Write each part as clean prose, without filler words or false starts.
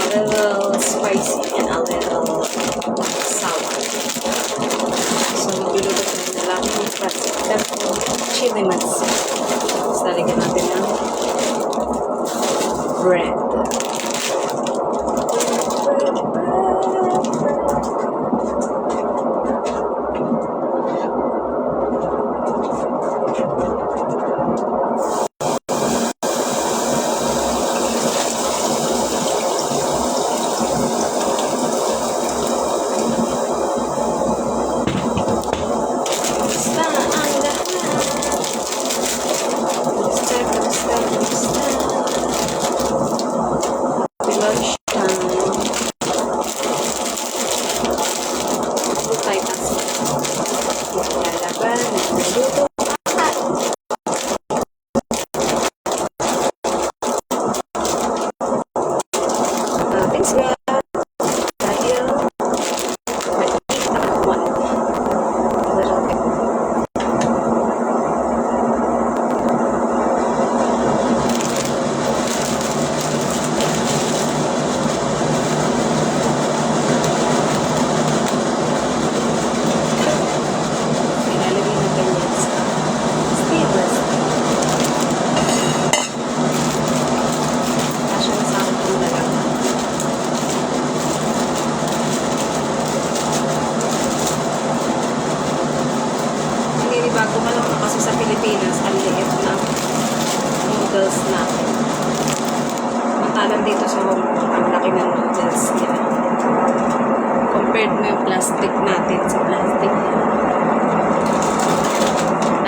little spicy and a little sour. So, magluluto tayo na lang yung chili mansi. Tapos lalagyan natin ng bread. Bago man lang kasi sa Pilipinas, ang liit na noodles natin. Mantalang dito sa Hong Kong, ang laki ng noodles nila. Compared mo yung plastic natin sa plastic nila.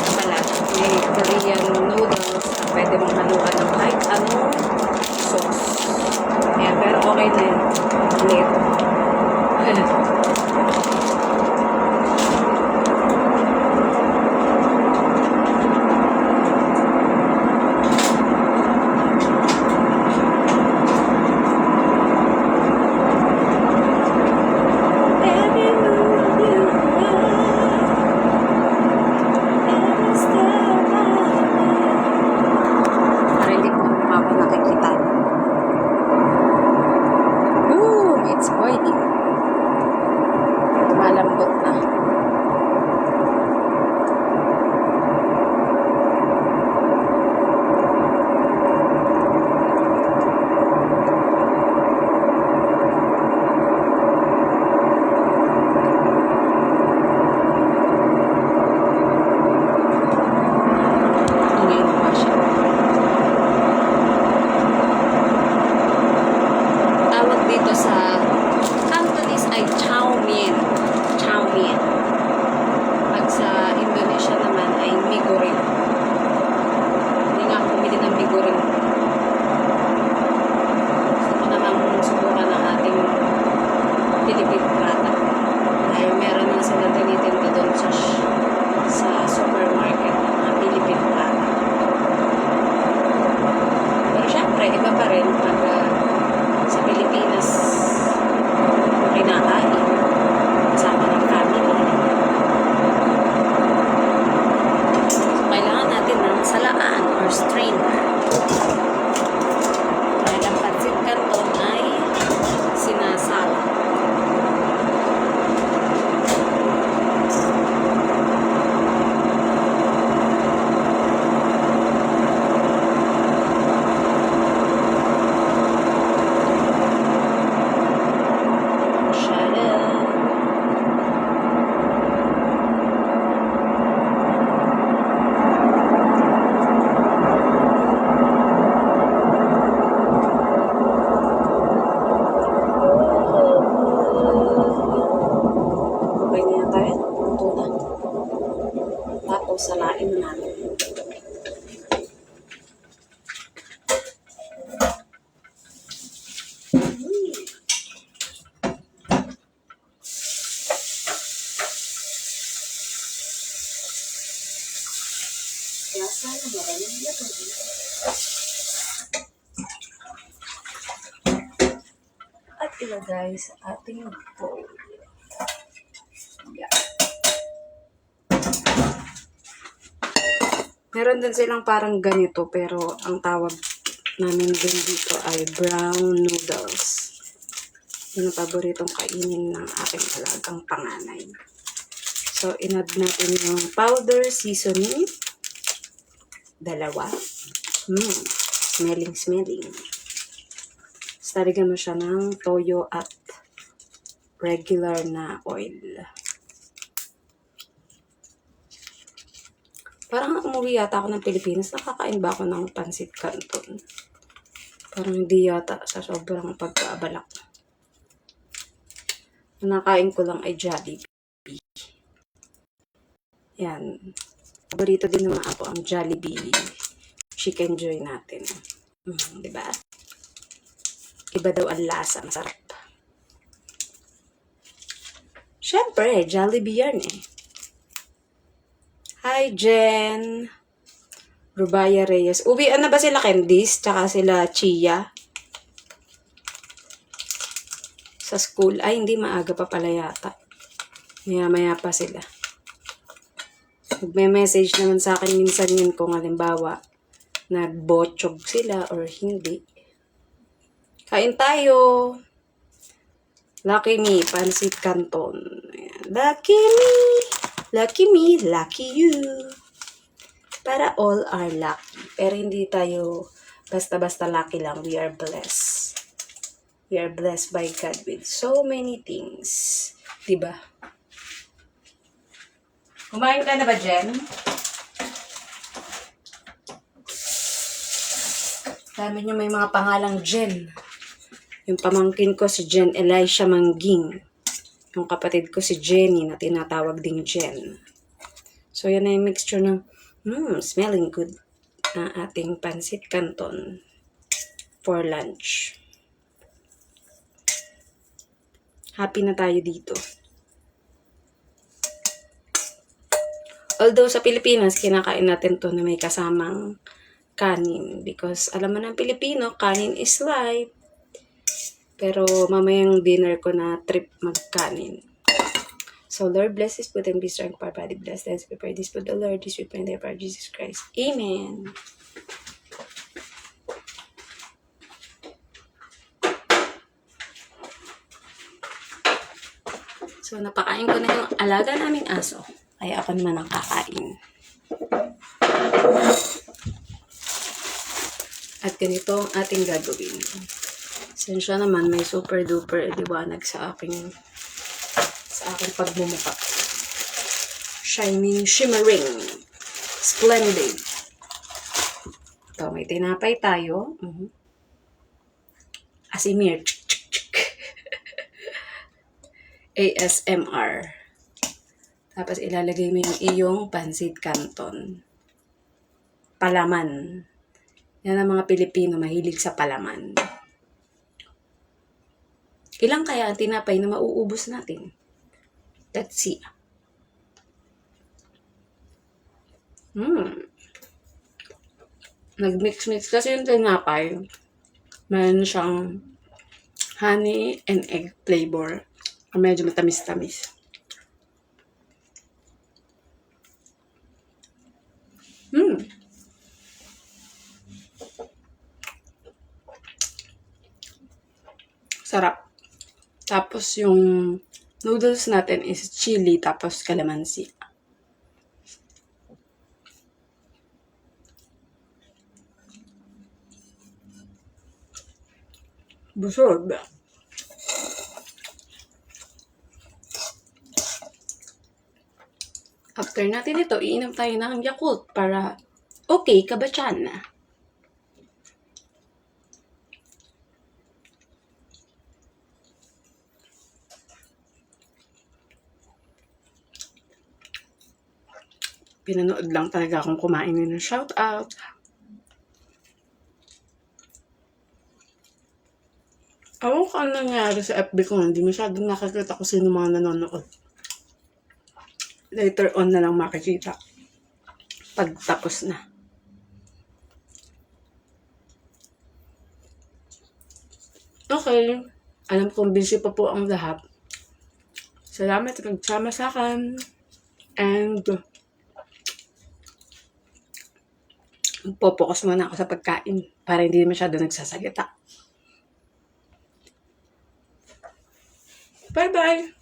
At pala, may Korean noodles na pwede mong haluan ng kahit anong sauce. Ayan, pero okay na yun. Liit. Malambot na. Tawag dito sa Cantonese ay chow mein. Pag sa Indonesia naman ay mie goreng. Hindi nga ako bumili ng mie goreng. Gusto ko namang subukan ng ating Philippine prata. Dahil meron na sila tinitinda doon sa supermarket ng mga Philippine prata. Pero syempre, iba pa rin pag sa Pilipinas kinakain kasama ng family. So, kailangan natin ng salaan or strainer. Dahil ang pancit canton ay sinasala. Tapos salain na natin. Kaya sana maraming lato. At ilagay sa ating bowl. Yeah. Meron din silang parang ganito pero ang tawag namin din dito ay brown noodles. Yun ang paboritong kainin ng aking alagang panganay. So, in-add natin yung powder seasoning. 2. Smelling. Starigyan mo siya ng toyo at regular na oil. Parang umuwi yata ako ng Pilipinas, nakakain ba ako ng pansit canton? Parang hindi yata sa sobrang pagkabalak. Nakain ko lang ay Jollibee. Yan. Paborito din naman ako ang Jollibee Chicken Joy natin. Diba? Iba daw ang lasa, masarap. Siyempre, Jollibee yan eh. Hi, Jen. Rubaya Reyes. Uwian na ba sila Candice? Tsaka sila Chia? Sa school. Ay, hindi maaga pa pala yata. Maya-maya pa sila. Nagme-message naman sa akin minsan yun kung halimbawa nagbotsog sila or hindi. Kain tayo. Lucky me, pansit canton. Lucky me. Lucky me, lucky you. Para all are lucky. Pero hindi tayo basta-basta lucky lang. We are blessed. We are blessed by God with so many things. Diba? Kumain ka na ba, Jen? Dami nyo may mga pangalang Jen. Yung pamangkin ko si Jen Elisha Mangging. Yung kapatid ko si Jenny na tinatawag ding Jen. So, yan na yung mixture ng smelling good na ating pansit canton for lunch. Happy na tayo dito. Although sa Pilipinas, kinakain natin to na may kasamang kanin. Because alam mo ng Pilipino, kanin is life. Pero mamayang dinner ko na trip magkanin. So, Lord bless this food and be strong for our body. Bless us. Prepare this food, the Lord, this food, and the Jesus Christ. Amen. So, napakain ko na yung alaga naming aso. Kaya ako naman ang kakain. At ganito ang ating gagawin. Sensya naman, may super duper liwanag sa aking pagmumukha. Shining, shimmering, splendid. Ito, may tinapay tayo. Asimir. ASMR. Tapos ilalagay mo yung iyong pansit canton. Palaman. Yan ang mga Pilipino, mahilig sa palaman. Ilang kaya ang tinapay na mauubos natin? Let's see. Nag-mix-mix kasi yung tinapay. Meron siyang honey and egg flavor. Medyo matamis-tamis. Sarap. Tapos yung noodles natin is chili tapos calamansi. Busog. After natin ito, iinom tayo ng Yakult para okay ka ba tiyan? Pinanood lang talaga akong kumain ng shout out. Ako kung ano nangyari sa FB ko, hindi masyadong nakakita ko sino mga nanonood. Later on na lang makikita. Pag tapos na. Okay. Alam kong busy pa po ang lahat. Salamat at nagsama sa akin. And popokus muna ako sa pagkain para hindi masyado nagsasalita. Bye-bye!